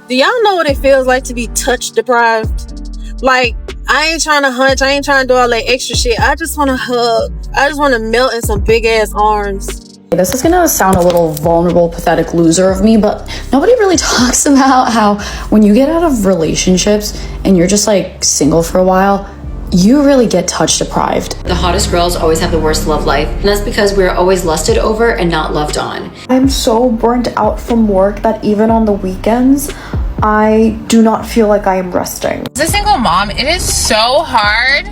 Do y'all know what it feels like to be touch deprived? Like, I ain't trying to hunch, I ain't trying to do all that extra shit. I just want to hug. I just want to melt in some big ass arms. This is gonna sound a little vulnerable, pathetic loser of me, but nobody really talks about how when you get out of relationships and you're just like single for a while, you really get touch deprived. The hottest girls always have the worst love life, and that's because we're always lusted over and not loved on. I'm so burnt out from work that even on the weekends, I do not feel like I am resting. As a single mom, it is so hard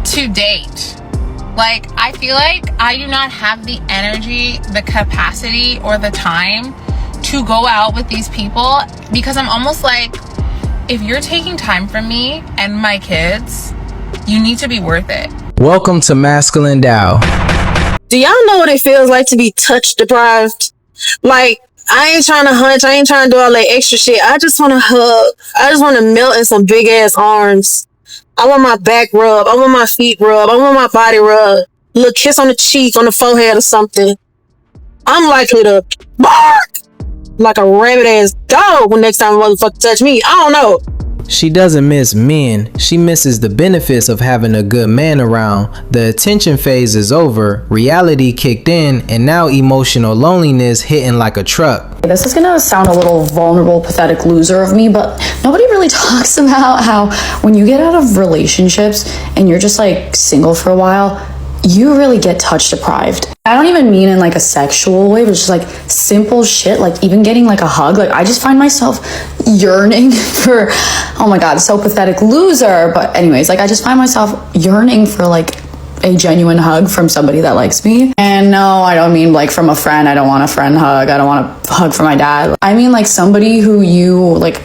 to date. Like, I feel like I do not have the energy, the capacity, or the time to go out with these people because I'm almost like, if you're taking time from me and my kids, you need to be worth it. Welcome to Masculine Dow. Do y'all know what it feels like to be touch deprived? Like, I ain't trying to hunch, I ain't trying to do all that extra shit. I just want to hug. I just want to melt in some big ass arms. I want my back rub. I want my feet rub. I want my body rub. A little kiss on the cheek, on the forehead or something. I'm likely to bark like a rabid ass dog when next time a motherfucker touch me. I don't know. She doesn't miss men, she misses the benefits of having a good man around. The attention phase is over, reality kicked in, and now emotional loneliness hitting like a truck. This is gonna sound a little vulnerable, pathetic loser of me, but nobody really talks about how when you get out of relationships and you're just like single for a while, you really get touch deprived. I don't even mean in like a sexual way, but just like simple shit, like even getting like a hug. Like I just find myself yearning for, oh my God, so pathetic loser. But anyways, like I just find myself yearning for like a genuine hug from somebody that likes me. And no, I don't mean like from a friend. I don't want a friend hug. I don't want a hug from my dad. I mean like somebody who you like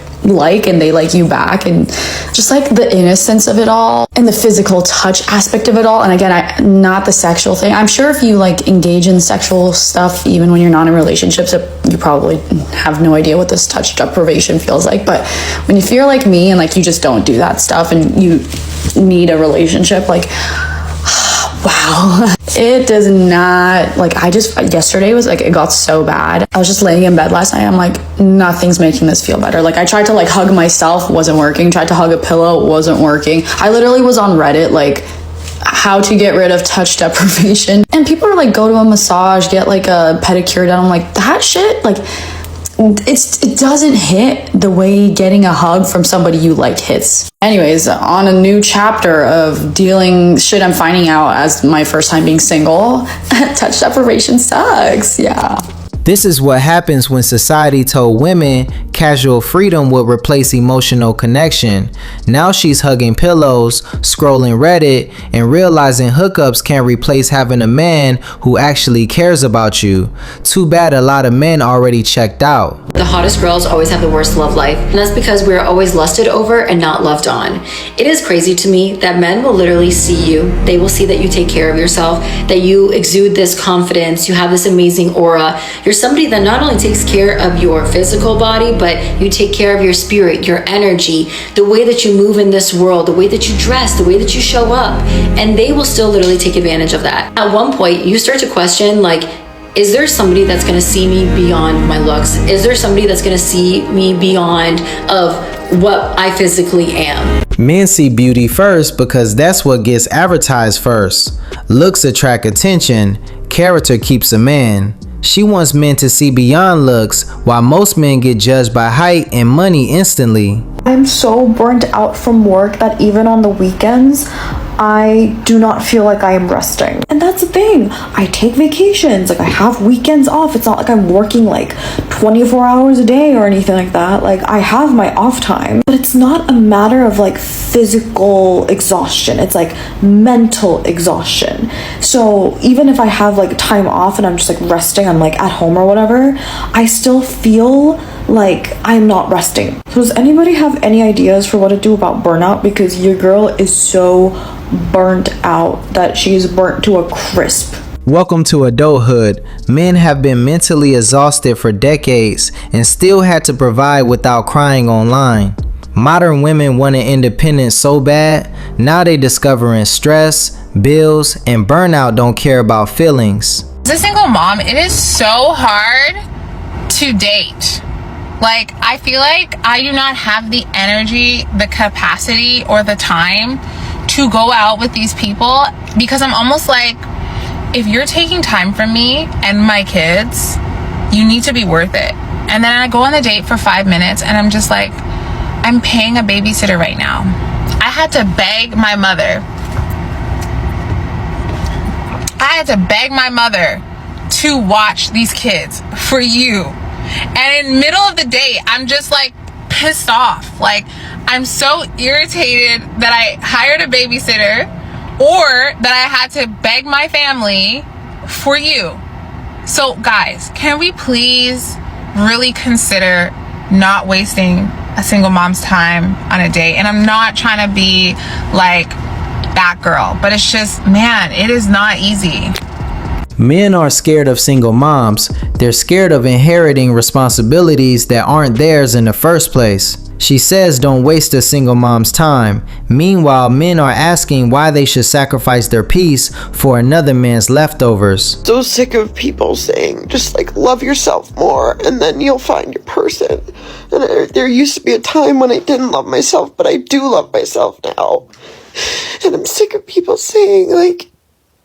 and they like you back, and just like the innocence of it all and the physical touch aspect of it all. And again, not the sexual thing. I'm sure if you like engage in sexual stuff even when you're not in relationships, you probably have no idea what this touch deprivation feels like. But when if you're like me and like you just don't do that stuff and you need a relationship, like wow, it does not, like yesterday was like, it got so bad. I was just laying in bed last night. I'm like, nothing's making this feel better. Like I tried to like hug myself, wasn't working. Tried to hug a pillow, wasn't working. I literally was on Reddit, like how to get rid of touch deprivation. And people are like, go to a massage, get like a pedicure done. I'm like, that shit, like it doesn't hit the way getting a hug from somebody you like hits. Anyways, on a new chapter of dealing shit I'm finding out as my first time being single, touch deprivation sucks, yeah. This is what happens when society told women casual freedom would replace emotional connection. Now she's hugging pillows, scrolling Reddit, and realizing hookups can't replace having a man who actually cares about you. Too bad a lot of men already checked out. The hottest girls always have the worst love life, and that's because we're always lusted over and not loved on. It is crazy to me that men will literally see you. They will see that you take care of yourself, that you exude this confidence, you have this amazing aura. You're somebody that not only takes care of your physical body, but you take care of your spirit, your energy, the way that you move in this world, the way that you dress, the way that you show up, and they will still literally take advantage of that. At one point, you start to question, like, is there somebody that's gonna see me beyond my looks? Is there somebody that's gonna see me beyond of what I physically am? Men see beauty first because that's what gets advertised first. Looks attract attention, character keeps a man. She wants men to see beyond looks, while most men get judged by height and money instantly. I'm so burnt out from work that even on the weekends, I do not feel like I am resting. And that's the thing. I take vacations. Like I have weekends off. It's not like I'm working like 24 hours a day or anything like that. Like I have my off time. But it's not a matter of like physical exhaustion. It's like mental exhaustion. So even if I have like time off and I'm just like resting, I'm like at home or whatever, I still feel like I'm not resting. So does anybody have any ideas for what to do about burnout? Because your girl is so burnt out that she's burnt to a crisp. Welcome to adulthood. Men have been mentally exhausted for decades and still had to provide without crying online. Modern women wanted independence so bad, now they discovering stress, bills, and burnout don't care about feelings. As a single mom, it is so hard to date. Like, I feel like I do not have the energy, the capacity, or the time to go out with these people, because I'm almost like, if you're taking time from me and my kids, you need to be worth it. And then I go on the date for 5 minutes and I'm just like, I'm paying a babysitter right now. I had to beg my mother. To watch these kids for you. And in the middle of the day, I'm just like pissed off. Like, I'm so irritated that I hired a babysitter or that I had to beg my family for you. So guys, can we please really consider not wasting a single mom's time on a date? And I'm not trying to be like that girl, but it's just, man, it is not easy. Men are scared of single moms. They're scared of inheriting responsibilities that aren't theirs in the first place. She says don't waste a single mom's time. Meanwhile, men are asking why they should sacrifice their peace for another man's leftovers. So sick of people saying, just like, love yourself more and then you'll find your person. And there used to be a time when I didn't love myself, but I do love myself now. And I'm sick of people saying, like,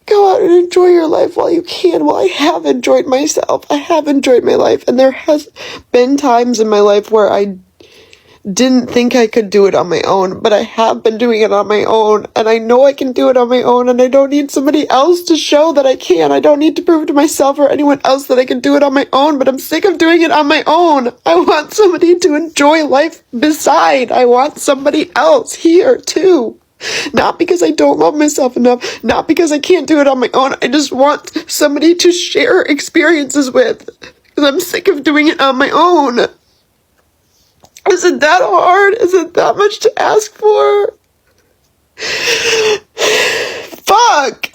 go out and enjoy your life while you can. Well, I have enjoyed myself. I have enjoyed my life. And there has been times in my life where I didn't think I could do it on my own, but I have been doing it on my own. And I know I can do it on my own. And I don't need somebody else to show that I can. I don't need to prove to myself or anyone else that I can do it on my own. But I'm sick of doing it on my own. I want somebody to enjoy life beside. I want somebody else here too. Not because I don't love myself enough, not because I can't do it on my own. I just want somebody to share experiences with, because I'm sick of doing it on my own. Is it that hard? Is it that much to ask for? Fuck!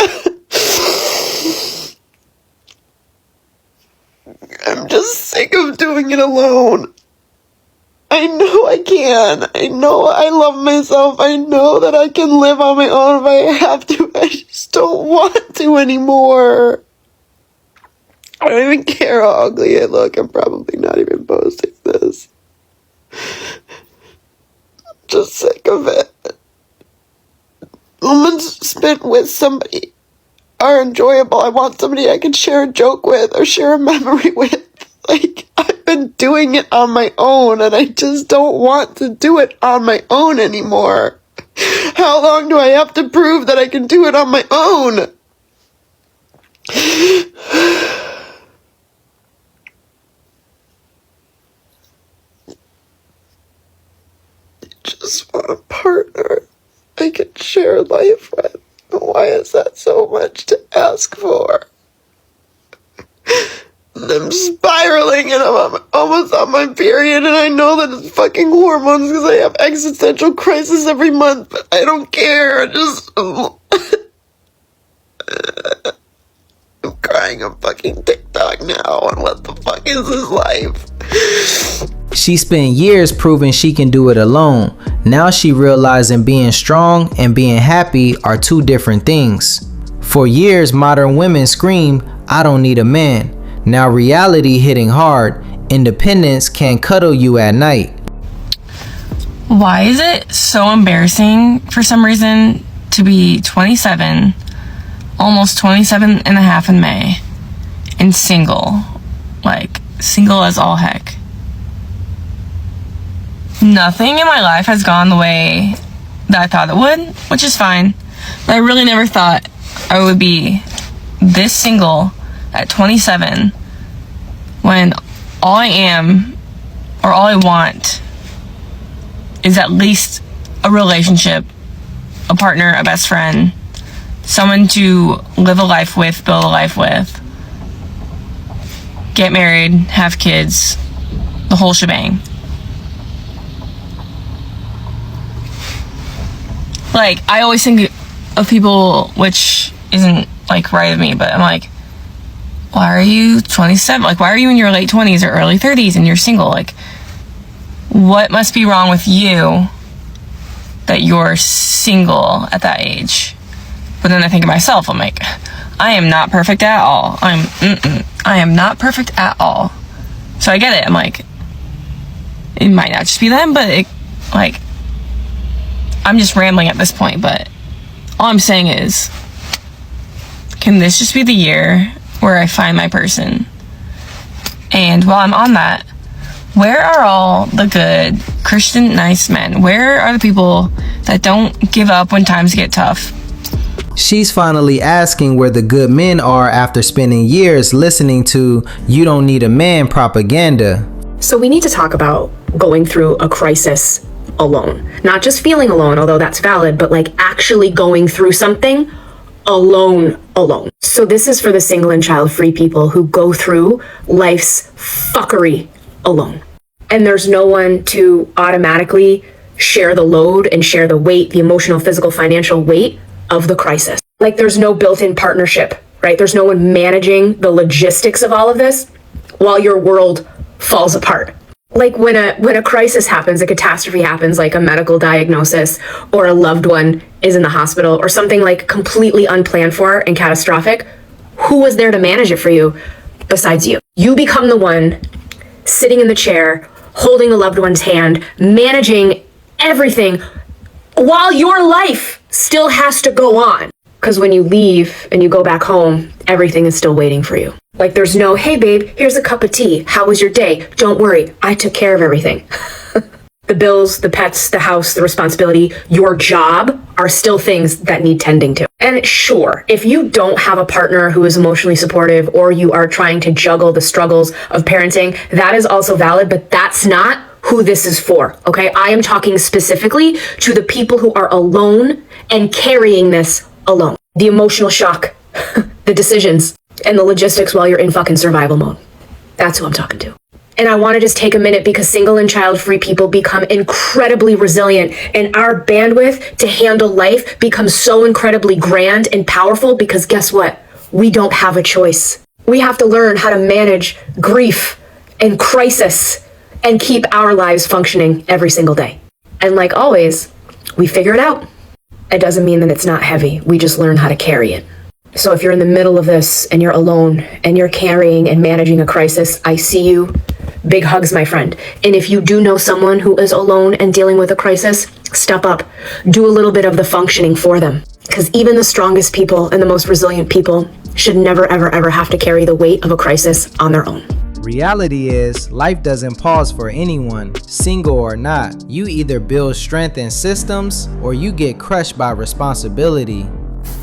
I'm just sick of doing it alone. I know I can. I know I love myself. I know that I can live on my own if I have to. I just don't want to anymore. I don't even care how ugly I look. I'm probably not even posting this. I'm just sick of it. Moments spent with somebody are enjoyable. I want somebody I can share a joke with or share a memory with. Like, I've been doing it on my own, and I just don't want to do it on my own anymore. How long do I have to prove that I can do it on my own? I just want a partner I can share life with. Why is that so much to ask for? I'm spiraling and I'm almost on my period, and I know that it's fucking hormones because I have existential crisis every month, but I don't care. I'm crying on fucking TikTok now, and what the fuck is this life? She spent years proving she can do it alone. Now she realizing being strong and being happy are two different things. For years, modern women scream, "I don't need a man." Now reality hitting hard. Independence can cuddle you at night. Why is it so embarrassing for some reason to be 27, almost 27 and a half in May, and single? Like, single as all heck. Nothing in my life has gone the way that I thought it would, which is fine. But I really never thought I would be this single at 27 when all I am, or all I want, is at least a relationship, a partner, a best friend, someone to live a life with, build a life with, get married, have kids, the whole shebang. Like, I always think of people, which isn't like right of me, but I'm like, why are you 27? Like, why are you in your late 20s or early 30s and you're single? Like, what must be wrong with you that you're single at that age? But then I think of myself, I'm like, I am not perfect at all. I am not perfect at all. So I get it. I'm like, it might not just be them, but it, like, I'm just rambling at this point, but all I'm saying is, can this just be the year where I find my person? And while I'm on that, where are all the good, Christian, nice men? Where are the people that don't give up when times get tough? She's finally asking where the good men are after spending years listening to "you don't need a man" propaganda. So we need to talk about going through a crisis alone. Not just feeling alone, although that's valid, but like actually going through something alone. So this is for the single and child-free people who go through life's fuckery alone. And there's no one to automatically share the load and share the weight, the emotional, physical, financial weight of the crisis. Like there's no built-in partnership, right? There's no one managing the logistics of all of this while your world falls apart. Like when a crisis happens, a catastrophe happens, like a medical diagnosis or a loved one is in the hospital or something like completely unplanned for and catastrophic, who was there to manage it for you besides you? You become the one sitting in the chair, holding a loved one's hand, managing everything while your life still has to go on. Because when you leave and you go back home, everything is still waiting for you. Like there's no, hey babe, here's a cup of tea. How was your day? Don't worry, I took care of everything. The bills, the pets, the house, the responsibility, your job are still things that need tending to. And sure, if you don't have a partner who is emotionally supportive or you are trying to juggle the struggles of parenting, that is also valid, but that's not who this is for, okay? I am talking specifically to the people who are alone and carrying this alone. The emotional shock, the decisions, and the logistics while you're in fucking survival mode. That's who I'm talking to. And I want to just take a minute because single and child-free people become incredibly resilient and our bandwidth to handle life becomes so incredibly grand and powerful because guess what? We don't have a choice. We have to learn how to manage grief and crisis and keep our lives functioning every single day. And like always, we figure it out. It doesn't mean that it's not heavy. We just learn how to carry it. So if you're in the middle of this and you're alone and you're carrying and managing a crisis, I see you. Big hugs, my friend. And if you do know someone who is alone and dealing with a crisis, step up. Do a little bit of the functioning for them. Because even the strongest people and the most resilient people should never, ever, ever have to carry the weight of a crisis on their own. Reality is, life doesn't pause for anyone, single or not. You either build strength in systems or you get crushed by responsibility.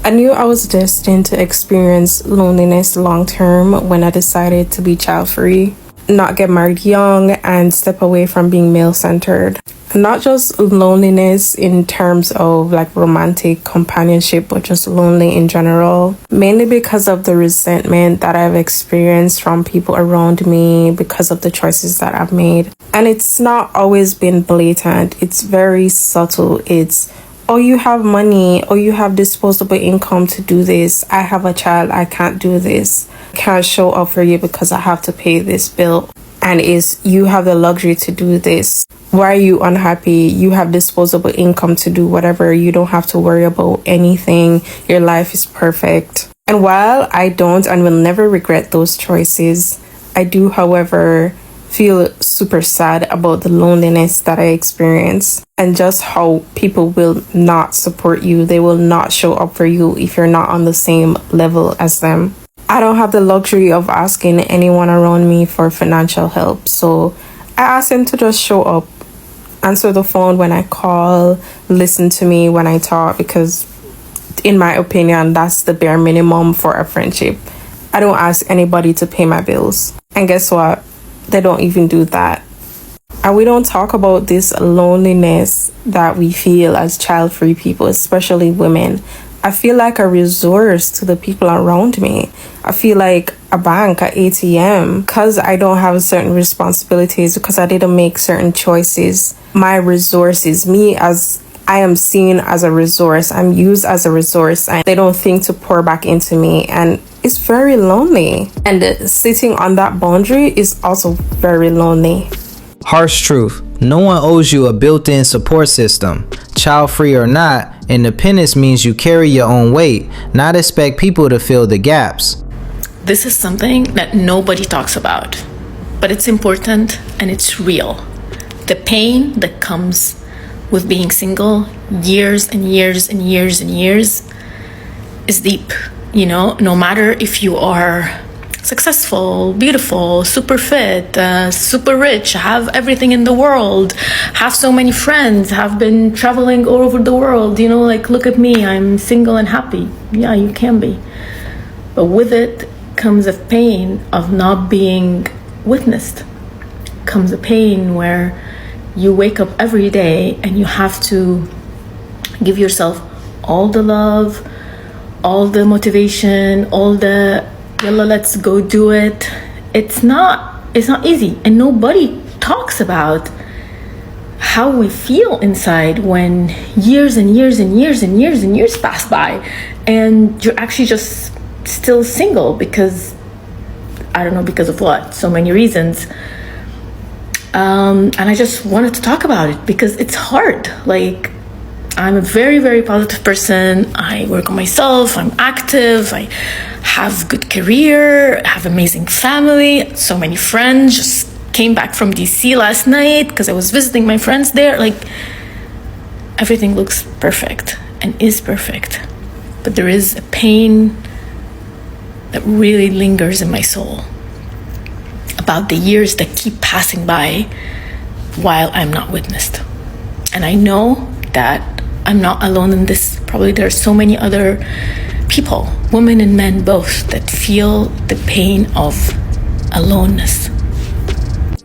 I knew I was destined to experience loneliness long term when I decided to be child-free, not get married young, and step away from being male-centered. Not just loneliness in terms of like romantic companionship, but just lonely in general. Mainly because of the resentment that I've experienced from people around me because of the choices that I've made. And it's not always been blatant. It's very subtle. It's, oh, you have money, or you have disposable income to do this. I have a child, I can't do this. I can't show up for you because I have to pay this bill. And is you have the luxury to do this. Why are you unhappy? You have disposable income to do whatever. You don't have to worry about anything. Your life is perfect. And while I don't and will never regret those choices, I do, however, feel super sad about the loneliness that I experience and just how people will not support you. They will not show up for you if you're not on the same level as them. I don't have the luxury of asking anyone around me for financial help, so I ask them to just show up, answer the phone when I call, listen to me when I talk, because in my opinion, that's the bare minimum for a friendship. I don't ask anybody to pay my bills. And guess what? They don't even do that. And we don't talk about this loneliness that we feel as child-free people, especially women. I feel like a resource to the people around me. I feel like a bank, an ATM, because I don't have certain responsibilities, because I didn't make certain choices. My resources, me as I am seen as a resource, I'm used as a resource, and they don't think to pour back into me, and it's very lonely. And sitting on that boundary is also very lonely. Harsh truth. No one owes you a built-in support system. Child-free or not, independence means you carry your own weight, not expect people to fill the gaps. This is something that nobody talks about, but it's important and it's real. the pain that comes with being single years and years and years and years is deep. You know, no matter if you are successful, beautiful, super fit, super rich, have everything in the world, have so many friends, have been traveling all over the world, you know, like, look at me, I'm single and happy. Yeah, you can be. But with it comes a pain of not being witnessed. Comes a pain where you wake up every day and you have to give yourself all the love, all the motivation, all the yalla, let's go do it. It's not easy, and nobody talks about how we feel inside when years and years and years and years and years pass by and you're actually just still single because, I don't know, because of what, so many reasons. And I just wanted to talk about it because it's hard. Like, I'm a very, very positive person. I work on myself. I'm active. I have good career. I have amazing family. So many friends. Just came back from DC last night because I was visiting my friends there. Like, everything looks perfect and is perfect. But there is a pain that really lingers in my soul about the years that keep passing by while I'm not witnessed. And I know that I'm not alone in this. Probably there are so many other people, women and men both, that feel the pain of aloneness.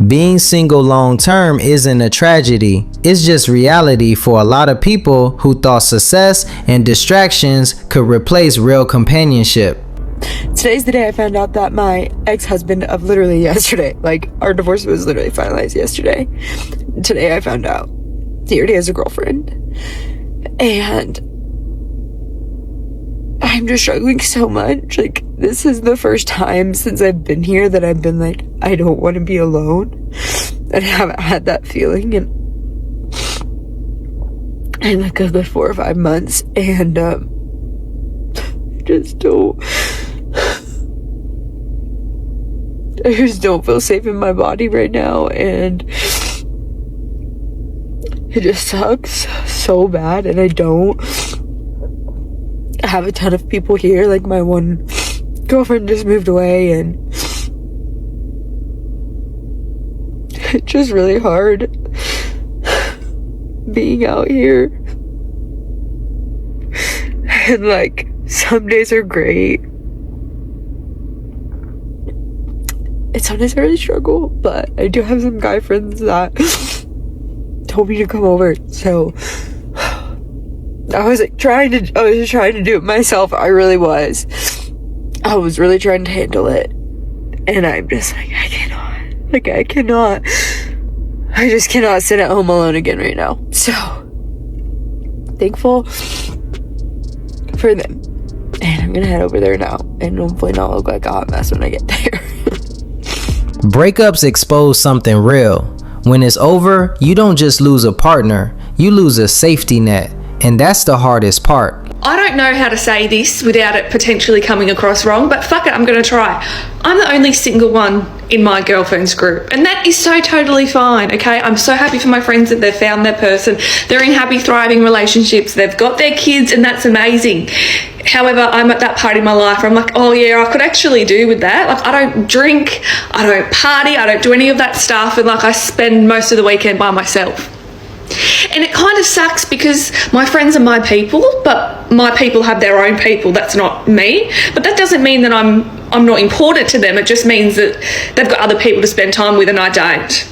Being single long term isn't a tragedy, it's just reality for a lot of people who thought success and distractions could replace real companionship. Today's the day I found out that my ex-husband of literally yesterday, like, our divorce was literally finalized yesterday. Today I found out he already has a girlfriend. And I'm just struggling so much. Like, this is the first time since I've been here that I've been like, I don't want to be alone. I haven't had that feeling in like a good 4 or 5 months. And I just don't feel safe in my body right now, and it just sucks so bad. And I don't have a ton of people here. Like, my one girlfriend just moved away, and it's just really hard being out here. And like, some days are great, and some days I really struggle, but I do have some guy friends that told me to come over. So I was trying to do it myself. I really was. I was really trying to handle it, and I'm just like, I just cannot sit at home alone again right now. So thankful for them, and I'm gonna head over there now and hopefully not look like a hot mess when I get there. Breakups expose something real. When it's over, you don't just lose a partner, you lose a safety net, and that's the hardest part. I don't know how to say this without it potentially coming across wrong, but fuck it, I'm going to try. I'm the only single one in my girlfriend's group, and that is so totally fine, okay? I'm so happy for my friends that they've found their person. They're in happy, thriving relationships. They've got their kids, and that's amazing. However, I'm at that part in my life where I'm like, oh yeah, I could actually do with that. Like, I don't drink, I don't party, I don't do any of that stuff, and like, I spend most of the weekend by myself. And it kind of sucks because my friends are my people, but my people have their own people. That's not me. But that doesn't mean that I'm not important to them. It just means that they've got other people to spend time with and I don't.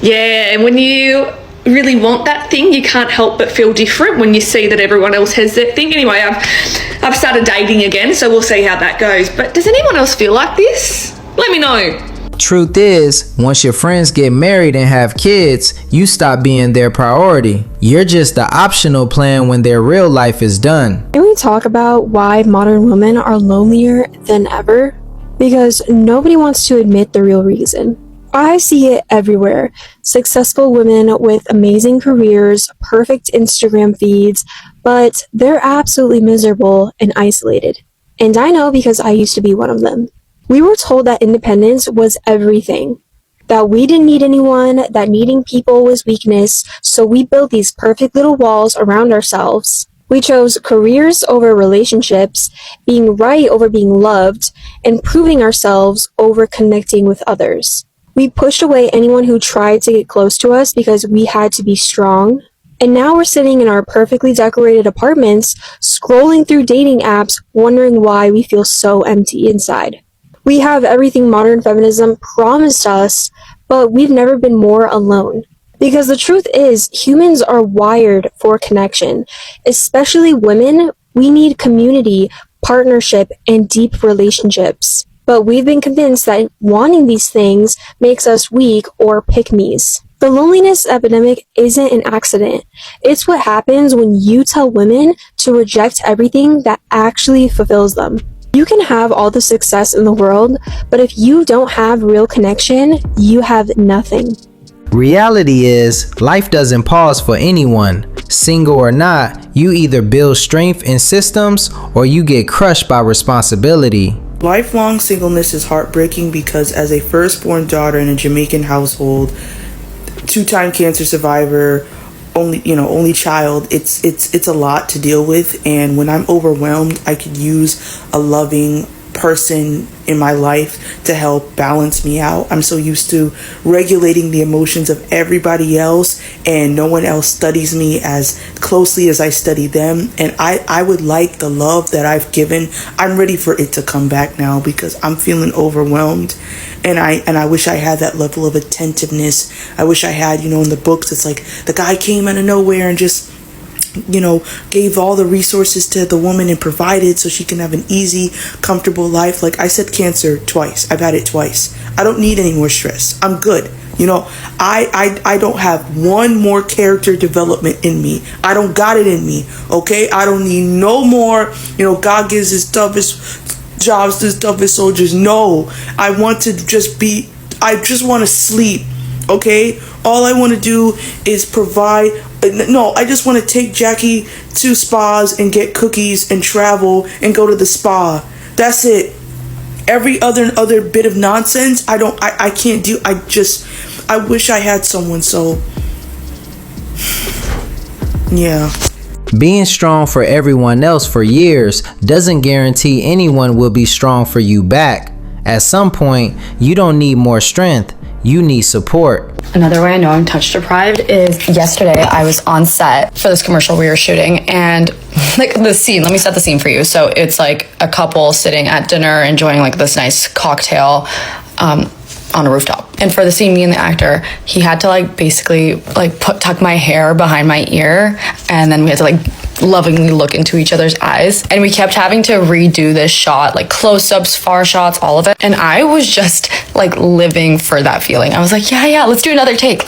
Yeah, and when you really want that thing, you can't help but feel different when you see that everyone else has that thing. Anyway, I've started dating again, so we'll see how that goes. But does anyone else feel like this? Let me know. Truth is, once your friends get married and have kids, you stop being their priority. You're just the optional plan when their real life is done. Can we talk about why modern women are lonelier than ever? Because nobody wants to admit the real reason. I see it everywhere. Successful women with amazing careers, perfect Instagram feeds, but they're absolutely miserable and isolated. And I know because I used to be one of them. We were told that independence was everything, that we didn't need anyone, that needing people was weakness, so we built these perfect little walls around ourselves. We chose careers over relationships, being right over being loved, and proving ourselves over connecting with others. We pushed away anyone who tried to get close to us because we had to be strong. And now we're sitting in our perfectly decorated apartments, scrolling through dating apps, wondering why we feel so empty inside. We have everything modern feminism promised us, but we've never been more alone. Because the truth is, humans are wired for connection. Especially women, we need community, partnership, and deep relationships. But we've been convinced that wanting these things makes us weak or pick-me's. The loneliness epidemic isn't an accident. It's what happens when you tell women to reject everything that actually fulfills them. You can have all the success in the world, but if you don't have real connection, you have nothing. Reality is, life doesn't pause for anyone. Single or not, you either build strength in systems or you get crushed by responsibility. Lifelong singleness is heartbreaking because as a firstborn daughter in a Jamaican household, two-time cancer survivor, only child, it's a lot to deal with, and when I'm overwhelmed, I could use a loving person in my life to help balance me out. I'm so used to regulating the emotions of everybody else, and no one else studies me as closely as I study them, and I would like the love that I've given. I'm ready for it to come back now because I'm feeling overwhelmed, and I wish I had that level of attentiveness. I wish I had, in the books, it's like the guy came out of nowhere and just gave all the resources to the woman and provided so she can have an easy, comfortable life. Like, I said cancer twice. I've had it twice. I don't need any more stress. I'm good. I don't have one more character development in me. I don't got it in me. Okay? I don't need no more. God gives his toughest jobs to his toughest soldiers. No. I want to I just want to sleep. Okay? All I want to do is provide. No, I just want to take Jackie to spas and get cookies and travel and go to the spa. That's it. Every other bit of nonsense, I can't do. I wish I had someone, so yeah. Being strong for everyone else for years doesn't guarantee anyone will be strong for you back. At some point, you don't need more strength. You need support. Another way I know I'm touch deprived is yesterday I was on set for this commercial we were shooting, and like the scene, let me set the scene for you. So it's like a couple sitting at dinner enjoying like this nice cocktail on a rooftop. And for the scene, me and the actor, he had to like basically like tuck my hair behind my ear, and then we had to like lovingly look into each other's eyes, and we kept having to redo this shot, like close-ups, far shots, all of it, and I was just like living for that feeling. I was like, yeah, let's do another take,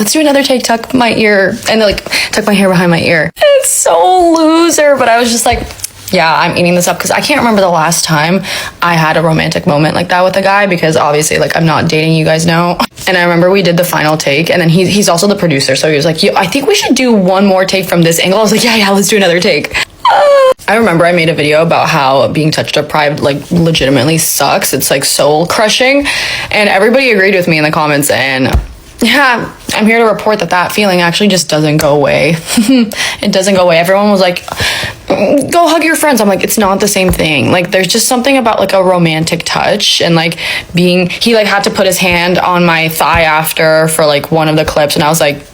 tuck my ear, and like tuck my hair behind my ear. It's so loser, but I was just like, yeah, I'm eating this up, because I can't remember the last time I had a romantic moment like that with a guy, because obviously like I'm not dating, you guys know. And I remember we did the final take, and then he's also the producer, so he was like, I think we should do one more take from this angle. I was like, yeah, let's do another take. I remember I made a video about how being touch deprived like legitimately sucks. It's like soul crushing, and everybody agreed with me in the comments, and yeah, I'm here to report that feeling actually just doesn't go away. It doesn't go away. Everyone was like, go hug your friends. I'm like, it's not the same thing. Like, there's just something about like a romantic touch, and like he like had to put his hand on my thigh after for like one of the clips, and I was like,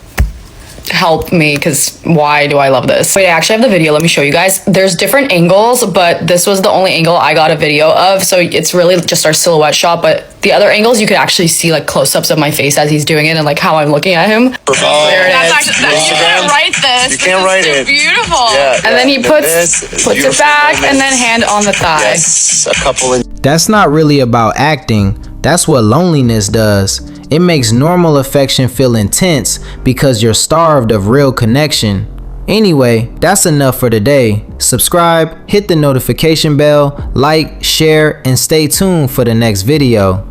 help me, because why do I love this? Wait, I actually have the video. Let me show you guys. There's different angles, but this was the only angle I got a video of, so it's really just our silhouette shot, but the other angles you could actually see like close-ups of my face as he's doing it and like how I'm looking at him. There it is. You can't write this. You can't write it. Beautiful. Yeah, and then he puts it back and then hand on the thigh. Yes, a couple. That's not really about acting. That's what loneliness does. It makes normal affection feel intense because you're starved of real connection. Anyway, that's enough for today. Subscribe, hit the notification bell, like, share, and stay tuned for the next video.